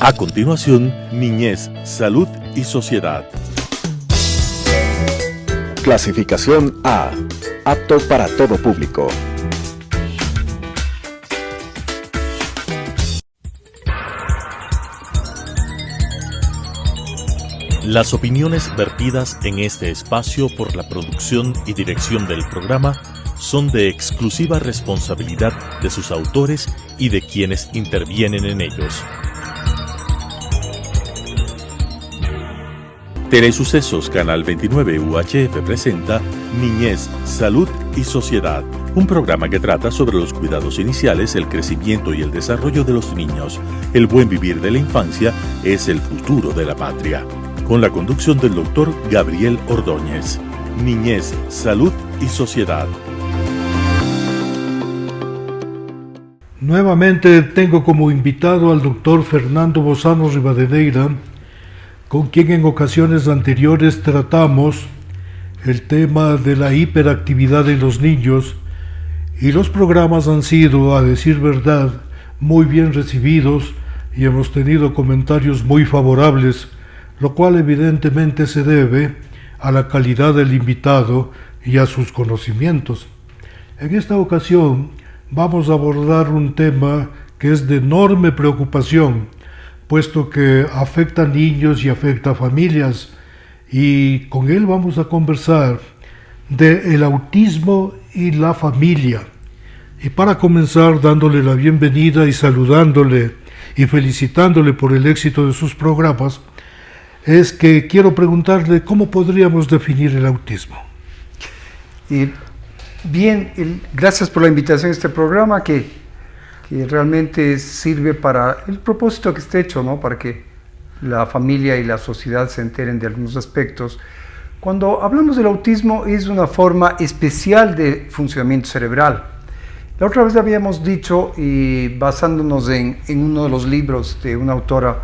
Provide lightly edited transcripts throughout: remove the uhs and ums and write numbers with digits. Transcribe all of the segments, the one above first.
A continuación, Niñez, Salud y Sociedad. Clasificación A. Apto para todo público. Las opiniones vertidas en este espacio por la producción y dirección del programa son de exclusiva responsabilidad de sus autores y de quienes intervienen en ellos. Telesucesos Canal 29 UHF presenta Niñez, Salud y Sociedad, un programa que trata sobre los cuidados iniciales, el crecimiento y el desarrollo de los niños. El buen vivir de la infancia es el futuro de la patria. Con la conducción del doctor Gabriel Ordóñez. Niñez, Salud y Sociedad. Nuevamente tengo como invitado al doctor Fernando Bozano Rivadeneira, con quien en ocasiones anteriores tratamos el tema de la hiperactividad en los niños, y los programas han sido, a decir verdad, muy bien recibidos y hemos tenido comentarios muy favorables, lo cual evidentemente se debe a la calidad del invitado y a sus conocimientos. En esta ocasión vamos a abordar un tema que es de enorme preocupación, puesto que afecta a niños y afecta a familias, y con él vamos a conversar de el autismo y la familia. Y para comenzar, dándole la bienvenida y saludándole y felicitándole por el éxito de sus programas, es que quiero preguntarle cómo podríamos definir el autismo. Bien, gracias por la invitación a este programa que realmente sirve para el propósito que está hecho, ¿no? Para que la familia y la sociedad se enteren de algunos aspectos. Cuando hablamos del autismo, es una forma especial de funcionamiento cerebral. La otra vez habíamos dicho, y basándonos en uno de los libros de una autora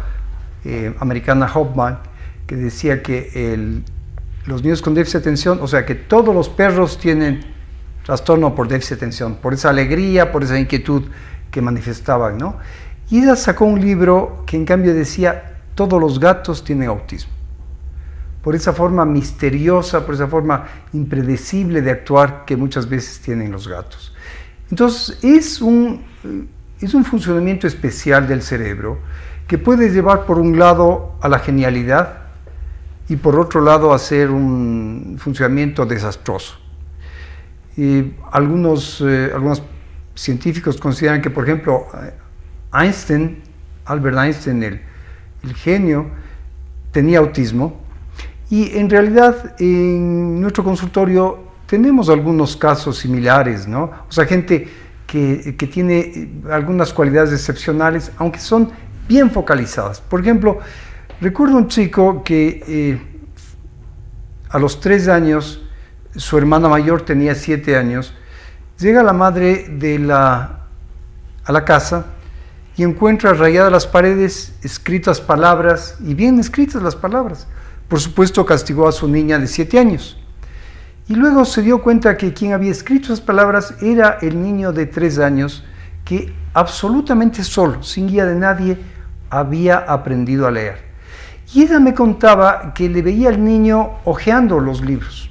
americana, Hoffman, que decía que los niños con déficit de atención, o sea que todos los perros tienen trastorno por déficit de atención, por esa alegría, por esa inquietud que manifestaban, ¿no? Y ella sacó un libro que en cambio decía, todos los gatos tienen autismo. Por esa forma misteriosa, por esa forma impredecible de actuar que muchas veces tienen los gatos. Entonces, es un funcionamiento especial del cerebro que puede llevar por un lado a la genialidad y por otro lado a ser un funcionamiento desastroso. Y algunos científicos consideran que, por ejemplo, Albert Einstein, el genio, tenía autismo, y en realidad en nuestro consultorio tenemos algunos casos similares, ¿no? O sea, gente que tiene algunas cualidades excepcionales, aunque son bien focalizadas. Por ejemplo, recuerdo un chico que a los 3 años, su hermana mayor tenía 7 años, llega la madre a la casa y encuentra rayadas las paredes, escritas palabras, y bien escritas las palabras. Por supuesto, castigó a su niña de 7 años. Y luego se dio cuenta que quien había escrito esas palabras era el niño de 3 años, que absolutamente solo, sin guía de nadie, había aprendido a leer. Y ella me contaba que le veía al niño hojeando los libros.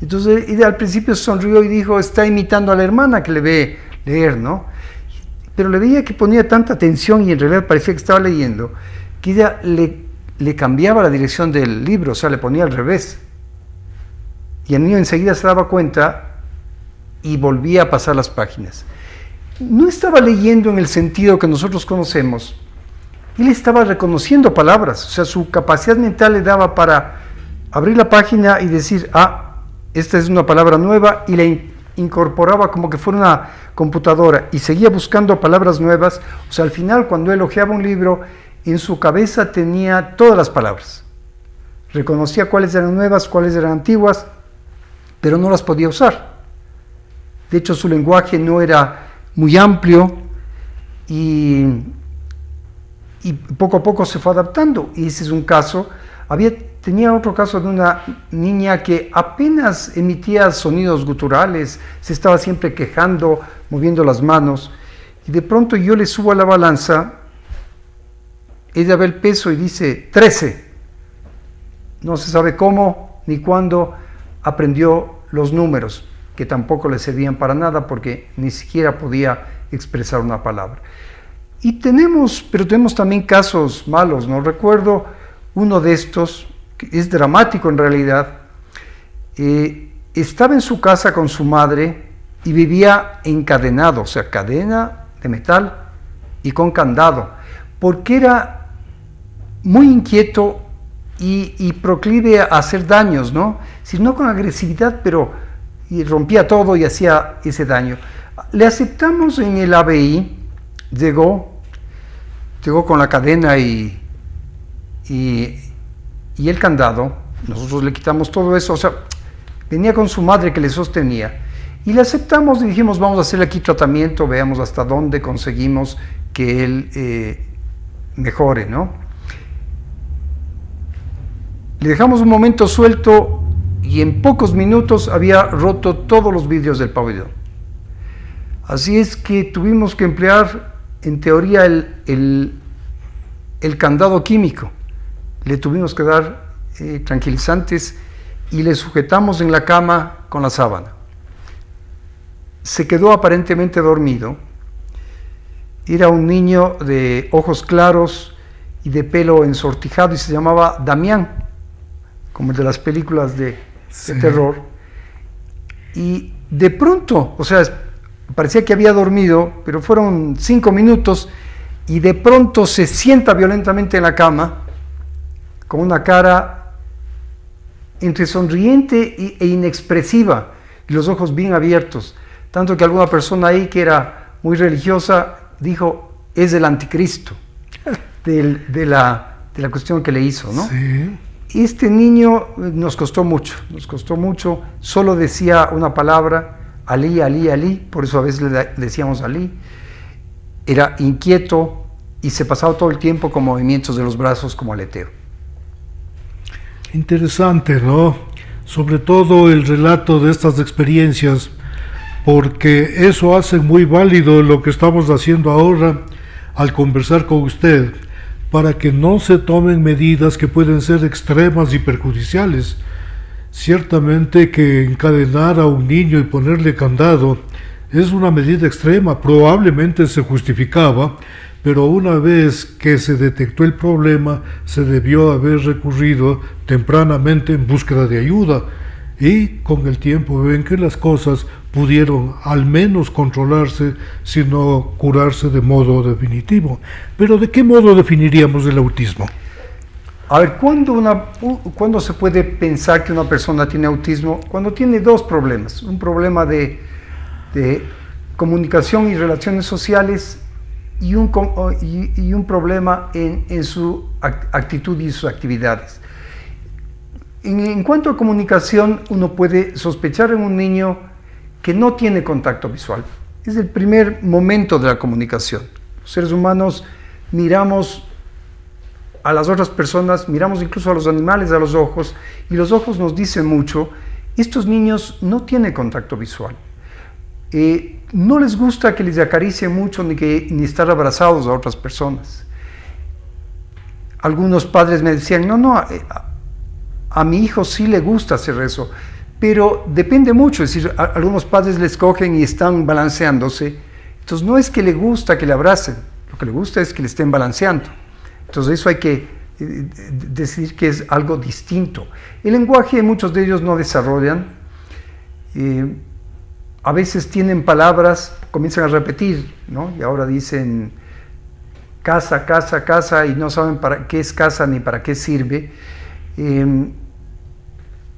Entonces ella al principio sonrió y dijo, está imitando a la hermana que le ve leer, ¿no? Pero le veía que ponía tanta atención y en realidad parecía que estaba leyendo, que ella le cambiaba la dirección del libro, o sea, le ponía al revés. Y el niño enseguida se daba cuenta y volvía a pasar las páginas. No estaba leyendo en el sentido que nosotros conocemos, él estaba reconociendo palabras, o sea, su capacidad mental le daba para abrir la página y decir, esta es una palabra nueva, y la incorporaba como que fuera una computadora y seguía buscando palabras nuevas. O sea, al final, cuando él hojeaba un libro, en su cabeza tenía todas las palabras, reconocía cuáles eran nuevas, cuáles eran antiguas, pero no las podía usar. De hecho, su lenguaje no era muy amplio y poco a poco se fue adaptando. Y ese es un caso. Tenía otro caso de una niña que apenas emitía sonidos guturales, se estaba siempre quejando, moviendo las manos, y de pronto yo le subo a la balanza ella ve el peso y dice 13. No se sabe cómo ni cuándo aprendió los números, que tampoco le servían para nada porque ni siquiera podía expresar una palabra. Pero tenemos también casos malos, ¿no? Recuerdo uno de estos, que es dramático en realidad. Estaba en su casa con su madre y vivía encadenado, o sea, cadena de metal y con candado, porque era muy inquieto y proclive a hacer daños, ¿no? Si no con agresividad, pero y rompía todo y hacía ese daño. Le aceptamos en el ABI, llegó con la cadena y el candado. Nosotros le quitamos todo eso, o sea, venía con su madre que le sostenía, y le aceptamos y dijimos, vamos a hacerle aquí tratamiento, veamos hasta dónde conseguimos que él mejore, ¿no? Le dejamos un momento suelto y en pocos minutos había roto todos los vidrios del pabellón. Así es que tuvimos que emplear, en teoría, el candado químico. Le tuvimos que dar tranquilizantes y le sujetamos en la cama con la sábana. Se quedó aparentemente dormido. Era un niño de ojos claros y de pelo ensortijado y se llamaba Damián, como el de las películas de terror. Y de pronto, o sea, parecía que había dormido, pero fueron 5 minutos y de pronto se sienta violentamente en la cama con una cara entre sonriente e inexpresiva y los ojos bien abiertos, tanto que alguna persona ahí que era muy religiosa dijo, es el anticristo de la cuestión que le hizo, ¿no? Sí. Este niño nos costó mucho, solo decía una palabra, Alí, Alí, Alí, por eso a veces le decíamos Alí. Era inquieto y se pasaba todo el tiempo con movimientos de los brazos como aleteo. Interesante, ¿no? Sobre todo el relato de estas experiencias, porque eso hace muy válido lo que estamos haciendo ahora al conversar con usted, para que no se tomen medidas que pueden ser extremas y perjudiciales. Ciertamente que encadenar a un niño y ponerle candado es una medida extrema, probablemente se justificaba, pero una vez que se detectó el problema, se debió haber recurrido tempranamente en búsqueda de ayuda, y con el tiempo ven que las cosas pudieron al menos controlarse, si no curarse de modo definitivo. Pero ¿de qué modo definiríamos el autismo? A ver, ¿cuándo se puede pensar que una persona tiene autismo? Cuando tiene dos problemas, un problema de comunicación y relaciones sociales y un problema en su actitud y sus actividades. En cuanto a comunicación, uno puede sospechar en un niño que no tiene contacto visual. Es el primer momento de la comunicación. Los seres humanos miramos a las otras personas, miramos incluso a los animales a los ojos, y los ojos nos dicen mucho. Estos niños no tienen contacto visual. No les gusta que les acaricie mucho ni estar abrazados a otras personas. Algunos padres me decían, a mi hijo sí le gusta hacer eso, pero depende mucho, es decir, algunos padres les cogen y están balanceándose, entonces no es que le gusta que le abracen, lo que le gusta es que le estén balanceando. Entonces eso hay que decir que es algo distinto. El lenguaje muchos de ellos no desarrollan, a veces tienen palabras, comienzan a repetir, ¿no? Y ahora dicen casa, casa, casa, y no saben para qué es casa ni para qué sirve.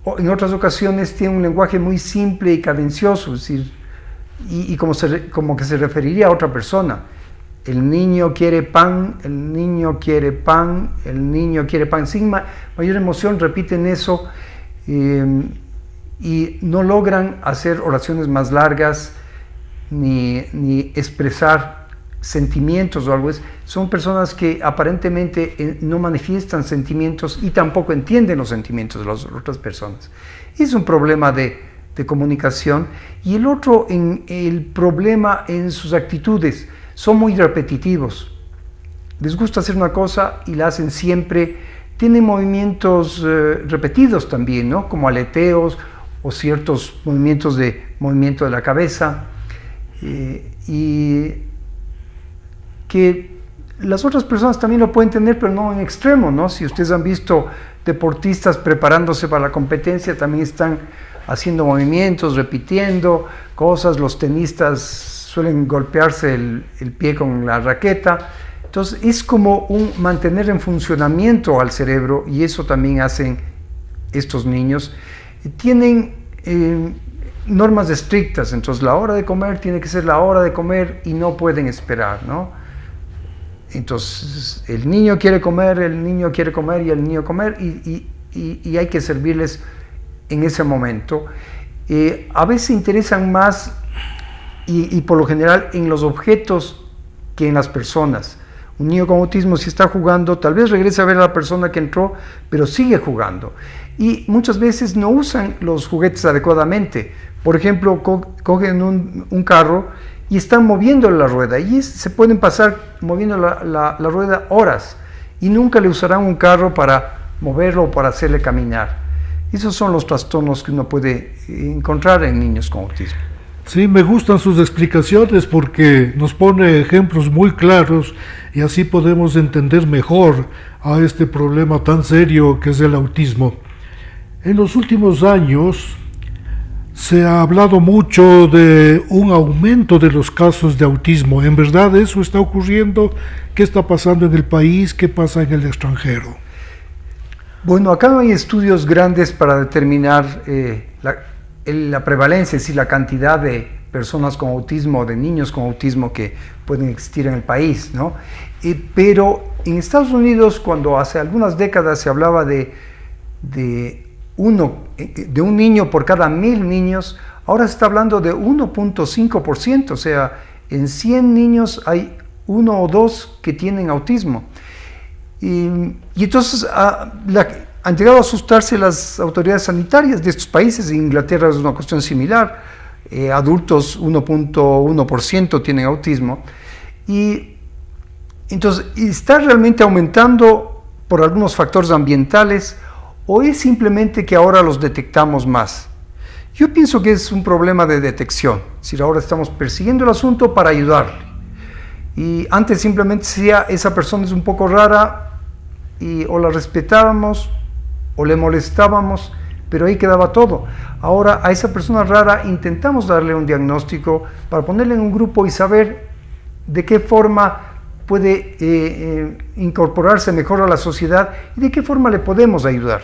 En otras ocasiones tienen un lenguaje muy simple y cadencioso, es decir, y como que se referiría a otra persona. El niño quiere pan, el niño quiere pan, el niño quiere pan. Sin mayor emoción repiten eso y no logran hacer oraciones más largas ni expresar sentimientos o algo. Son personas que aparentemente no manifiestan sentimientos y tampoco entienden los sentimientos de las otras personas. Es un problema de comunicación. Y el otro, el problema en sus actitudes. Son muy repetitivos. les gusta hacer una cosa y la hacen siempre. Tienen movimientos repetidos también, ¿no? Como aleteos o ciertos movimiento de la cabeza, y que las otras personas también lo pueden tener, pero no en extremo, ¿no? Si ustedes han visto deportistas preparándose para la competencia, también están haciendo movimientos, repitiendo cosas. Los tenistas suelen golpearse el pie con la raqueta. Entonces es como mantener en funcionamiento al cerebro, y eso también hacen estos niños. Tienen normas estrictas, entonces la hora de comer tiene que ser la hora de comer y no pueden esperar, ¿no? Entonces el niño quiere comer y el niño comer, y hay que servirles en ese momento. A veces se interesan más y por lo general en los objetos que en las personas. Un niño con autismo, si está jugando, tal vez regrese a ver a la persona que entró, pero sigue jugando. Y muchas veces no usan los juguetes adecuadamente. Por ejemplo, cogen un carro y están moviendo la rueda, y se pueden pasar moviendo la rueda horas, y nunca le usarán un carro para moverlo o para hacerle caminar. Esos son los trastornos que uno puede encontrar en niños con autismo. Sí, me gustan sus explicaciones porque nos pone ejemplos muy claros, y así podemos entender mejor a este problema tan serio que es el autismo. En los últimos años se ha hablado mucho de un aumento de los casos de autismo. ¿En verdad eso está ocurriendo? ¿Qué está pasando en el país? ¿Qué pasa en el extranjero? Bueno, acá no hay estudios grandes para determinar la prevalencia, es decir, la cantidad de personas con autismo, de niños con autismo que pueden existir en el país, ¿no? Pero en Estados Unidos, cuando hace algunas décadas se hablaba de un niño por cada 1,000 niños, ahora se está hablando de 1.5%, o sea, en 100 niños hay 1 o 2 que tienen autismo. Y entonces han llegado a asustarse las autoridades sanitarias de estos países. En Inglaterra es una cuestión similar, adultos 1.1% tienen autismo, y entonces ¿está realmente aumentando por algunos factores ambientales, o es simplemente que ahora los detectamos más? Yo pienso que es un problema de detección, es decir, ahora estamos persiguiendo el asunto para ayudarle, y antes simplemente decía, esa persona es un poco rara, y o la respetábamos o le molestábamos, pero ahí quedaba todo. Ahora a esa persona rara intentamos darle un diagnóstico para ponerle en un grupo y saber de qué forma puede incorporarse mejor a la sociedad y de qué forma le podemos ayudar.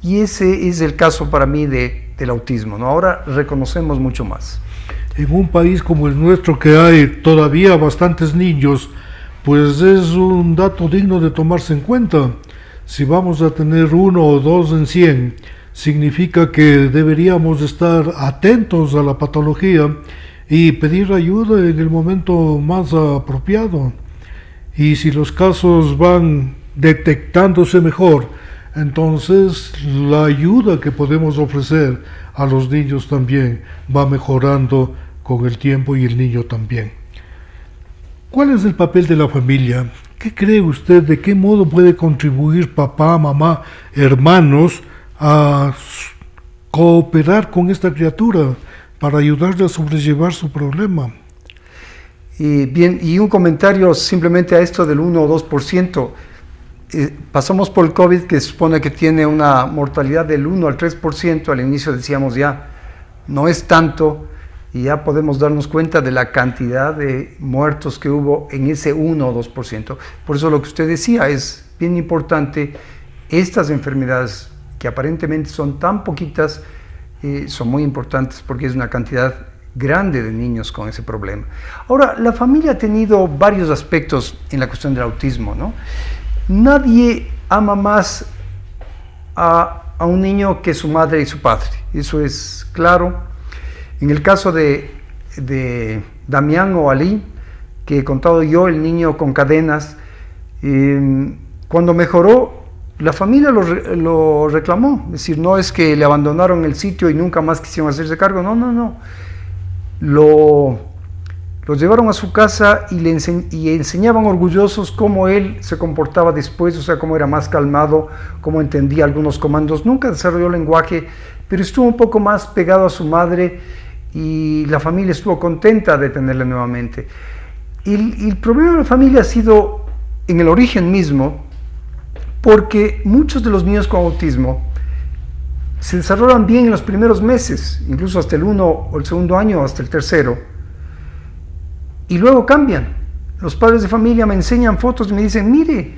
Y ese es el caso para mí del autismo, ¿no? Ahora reconocemos mucho más. En un país como el nuestro, que hay todavía bastantes niños, pues es un dato digno de tomarse en cuenta. Si vamos a tener 1 o 2 en 100, significa que deberíamos estar atentos a la patología y pedir ayuda en el momento más apropiado. Y si los casos van detectándose mejor, entonces la ayuda que podemos ofrecer a los niños también va mejorando con el tiempo, y el niño también. ¿Cuál es el papel de la familia? ¿Qué cree usted? ¿De qué modo puede contribuir papá, mamá, hermanos a cooperar con esta criatura para ayudarle a sobrellevar su problema? Bien, y un comentario simplemente a esto del 1 o 2%. Pasamos por el COVID, que se supone que tiene una mortalidad del 1 al 3%, al inicio decíamos ya, no es tanto, y ya podemos darnos cuenta de la cantidad de muertos que hubo en ese 1 o 2%. Por eso lo que usted decía es bien importante. Estas enfermedades, que aparentemente son tan poquitas, son muy importantes porque es una cantidad grande de niños con ese problema. Ahora, la familia ha tenido varios aspectos en la cuestión del autismo, ¿no? Nadie ama más a un niño que su madre y su padre, eso es claro. En el caso de Damián o Ali, que he contado yo, el niño con cadenas, cuando mejoró, la familia lo reclamó. Es decir, no es que le abandonaron el sitio y nunca más quisieron hacerse cargo, no. Los llevaron a su casa y enseñaban orgullosos cómo él se comportaba después, o sea, cómo era más calmado, cómo entendía algunos comandos. Nunca desarrolló lenguaje, pero estuvo un poco más pegado a su madre y la familia estuvo contenta de tenerle nuevamente. El problema de la familia ha sido en el origen mismo, porque muchos de los niños con autismo se desarrollan bien en los primeros meses, incluso hasta el 1 o el segundo año, hasta el tercero, y luego cambian. Los padres de familia me enseñan fotos y me dicen, mire,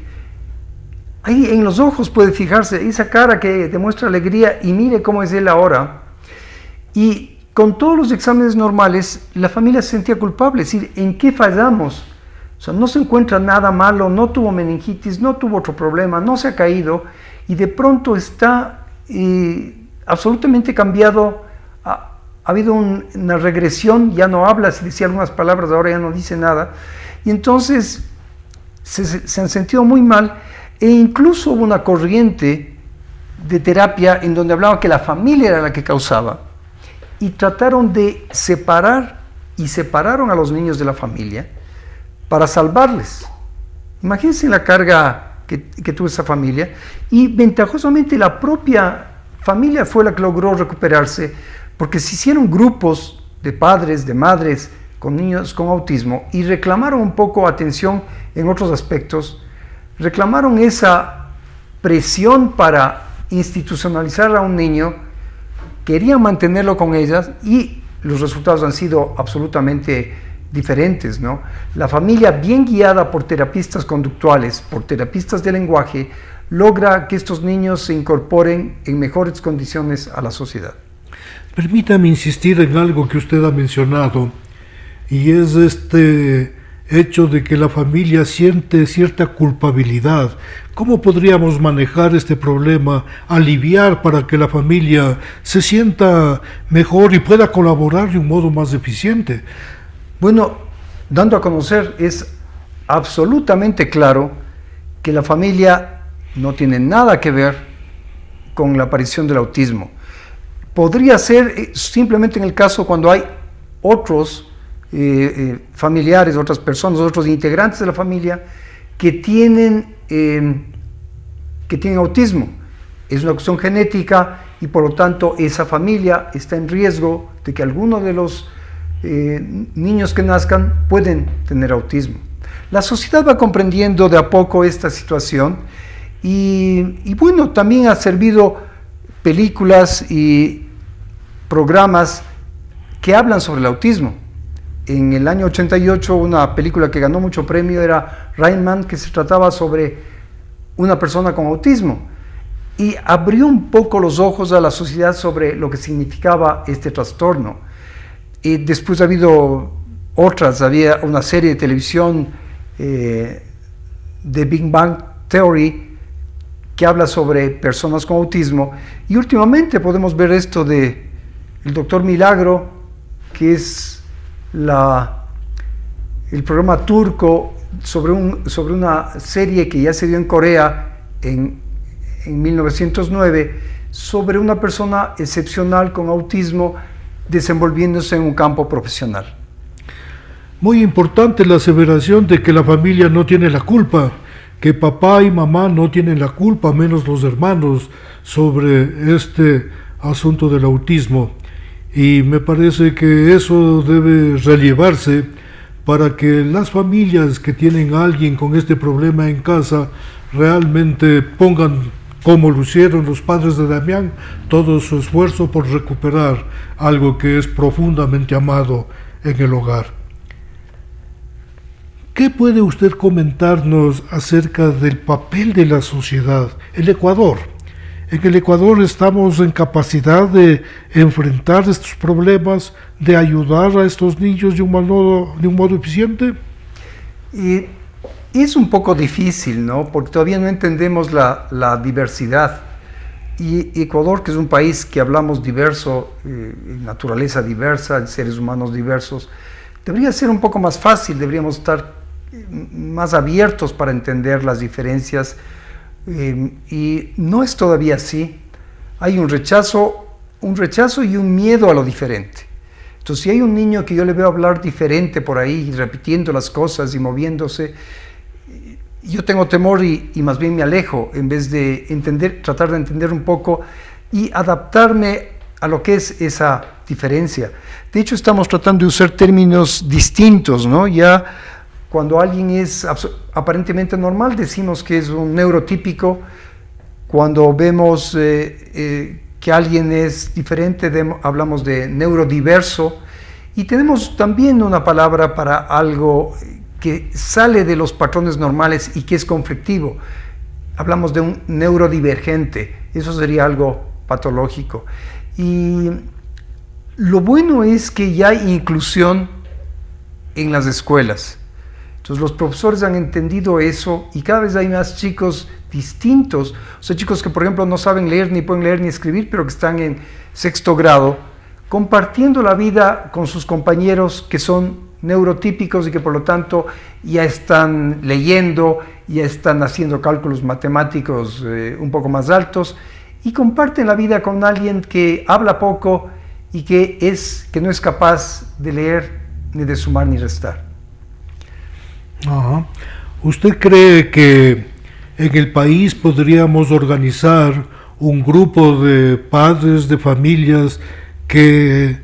ahí en los ojos puede fijarse esa cara que demuestra alegría y mire cómo es él ahora. Y con todos los exámenes normales, la familia se sentía culpable, es decir, ¿en qué fallamos? O sea, no se encuentra nada malo, no tuvo meningitis, no tuvo otro problema, no se ha caído y de pronto está absolutamente cambiado. Ha habido una regresión, ya no habla, si decía algunas palabras, ahora ya no dice nada. Y entonces se han sentido muy mal e incluso hubo una corriente de terapia en donde hablaban que la familia era la que causaba y trataron de separar y separaron a los niños de la familia para salvarles. Imagínense la carga que tuvo esa familia y ventajosamente la propia familia fue la que logró recuperarse porque se hicieron grupos de padres, de madres con niños con autismo y reclamaron un poco atención en otros aspectos, reclamaron esa presión para institucionalizar a un niño, querían mantenerlo con ellas y los resultados han sido absolutamente diferentes, ¿no? La familia bien guiada por terapistas conductuales, por terapistas de lenguaje, logra que estos niños se incorporen en mejores condiciones a la sociedad. Permítame insistir en algo que usted ha mencionado, y es este hecho de que la familia siente cierta culpabilidad. ¿Cómo podríamos manejar este problema, aliviar para que la familia se sienta mejor y pueda colaborar de un modo más eficiente? Bueno, dando a conocer, es absolutamente claro que la familia no tiene nada que ver con la aparición del autismo. Podría ser simplemente en el caso cuando hay otros familiares, otras personas, otros integrantes de la familia que tienen autismo. Es una cuestión genética y por lo tanto esa familia está en riesgo de que alguno de los niños que nazcan pueden tener autismo. La sociedad va comprendiendo de a poco esta situación y bueno, también ha servido películas y programas que hablan sobre el autismo. En el año 88 una película que ganó mucho premio era Rain Man, que se trataba sobre una persona con autismo y abrió un poco los ojos a la sociedad sobre lo que significaba este trastorno. Y después ha habido otras, había una serie de televisión de Big Bang Theory que habla sobre personas con autismo y últimamente podemos ver esto de el Doctor Milagro, que es el programa turco sobre una serie que ya se dio en Corea en 1909 sobre una persona excepcional con autismo desenvolviéndose en un campo profesional. Muy importante la aseveración de que la familia no tiene la culpa, que papá y mamá no tienen la culpa, menos los hermanos, sobre este asunto del autismo. Y me parece que eso debe relevarse para que las familias que tienen a alguien con este problema en casa realmente pongan, como lo hicieron los padres de Damián, todo su esfuerzo por recuperar algo que es profundamente amado en el hogar. ¿Qué puede usted comentarnos acerca del papel de la sociedad? El Ecuador. En el Ecuador estamos en capacidad de enfrentar estos problemas, de ayudar a estos niños de un modo eficiente. Y es un poco difícil, ¿no? Porque todavía no entendemos la diversidad. Y Ecuador, que es un país que hablamos diverso, naturaleza diversa, seres humanos diversos, debería ser un poco más fácil, deberíamos estar más abiertos para entender las diferencias. Y no es todavía así. Hay un rechazo y un miedo a lo diferente. Entonces, si hay un niño que yo le veo hablar diferente por ahí, repitiendo las cosas y moviéndose, yo tengo temor y más bien me alejo, en vez de tratar de entender un poco y adaptarme a lo que es esa diferencia. De hecho, estamos tratando de usar términos distintos, ¿no? Ya cuando alguien es aparentemente normal, decimos que es un neurotípico. Cuando vemos que alguien es diferente, hablamos de neurodiverso. Y tenemos también una palabra para algo que sale de los patrones normales y que es conflictivo. Hablamos de un neurodivergente. Eso sería algo patológico. Y lo bueno es que ya hay inclusión en las escuelas. Entonces los profesores han entendido eso y cada vez hay más chicos distintos, o sea, chicos que por ejemplo no saben leer, ni pueden leer ni escribir, pero que están en 6º grado, compartiendo la vida con sus compañeros que son neurotípicos y que por lo tanto ya están leyendo, ya están haciendo cálculos matemáticos un poco más altos, y comparten la vida con alguien que habla poco y que no es capaz de leer, ni de sumar, ni restar. Ajá. ¿Usted cree que en el país podríamos organizar un grupo de padres de familias que,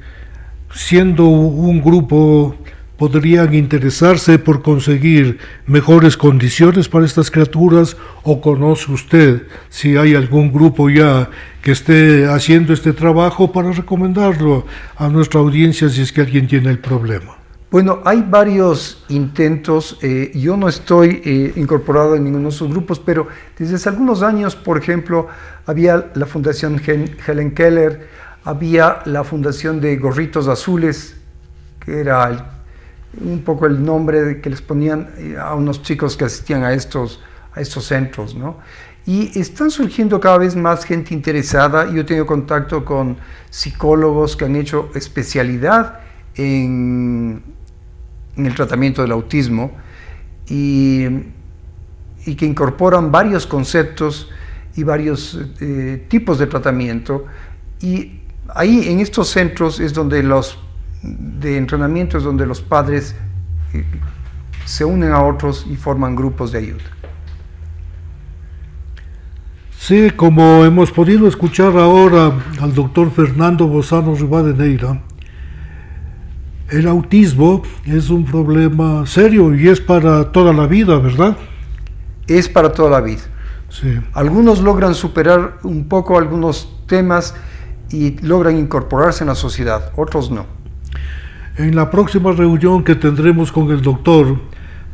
siendo un grupo, podrían interesarse por conseguir mejores condiciones para estas criaturas? ¿O conoce usted si hay algún grupo ya que esté haciendo este trabajo para recomendarlo a nuestra audiencia si es que alguien tiene el problema? Bueno, hay varios intentos. Yo no estoy incorporado en ninguno de esos grupos, pero desde hace algunos años, por ejemplo, había la Fundación Helen Keller, había la Fundación de Gorritos Azules, que era un poco el nombre que les ponían a unos chicos que asistían a estos centros, ¿no? Y están surgiendo cada vez más gente interesada. Yo he tenido contacto con psicólogos que han hecho especialidad en el tratamiento del autismo y que incorporan varios conceptos y varios tipos de tratamiento, y ahí en estos centros es donde de entrenamiento es donde los padres se unen a otros y forman grupos de ayuda. Sí, como hemos podido escuchar ahora al doctor Fernando Bozano Rivadeneira, el autismo es un problema serio y es para toda la vida, ¿verdad? Es para toda la vida. Sí. Algunos logran superar un poco algunos temas y logran incorporarse en la sociedad, otros no. En la próxima reunión que tendremos con el doctor,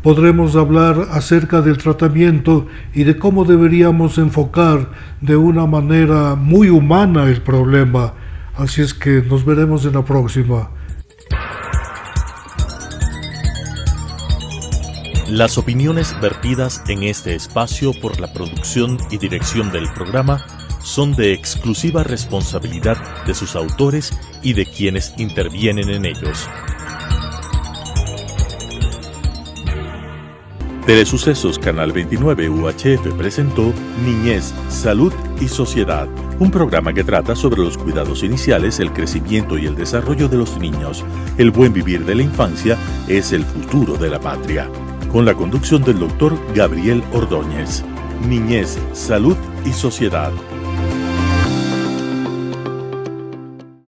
podremos hablar acerca del tratamiento y de cómo deberíamos enfocar de una manera muy humana el problema. Así es que nos veremos en la próxima. Las opiniones vertidas en este espacio por la producción y dirección del programa son de exclusiva responsabilidad de sus autores y de quienes intervienen en ellos. Telesucesos Canal 29 UHF presentó Niñez, Salud y Sociedad, un programa que trata sobre los cuidados iniciales, el crecimiento y el desarrollo de los niños. El buen vivir de la infancia es el futuro de la patria. Con la conducción del doctor Gabriel Ordóñez. Niñez, Salud y Sociedad.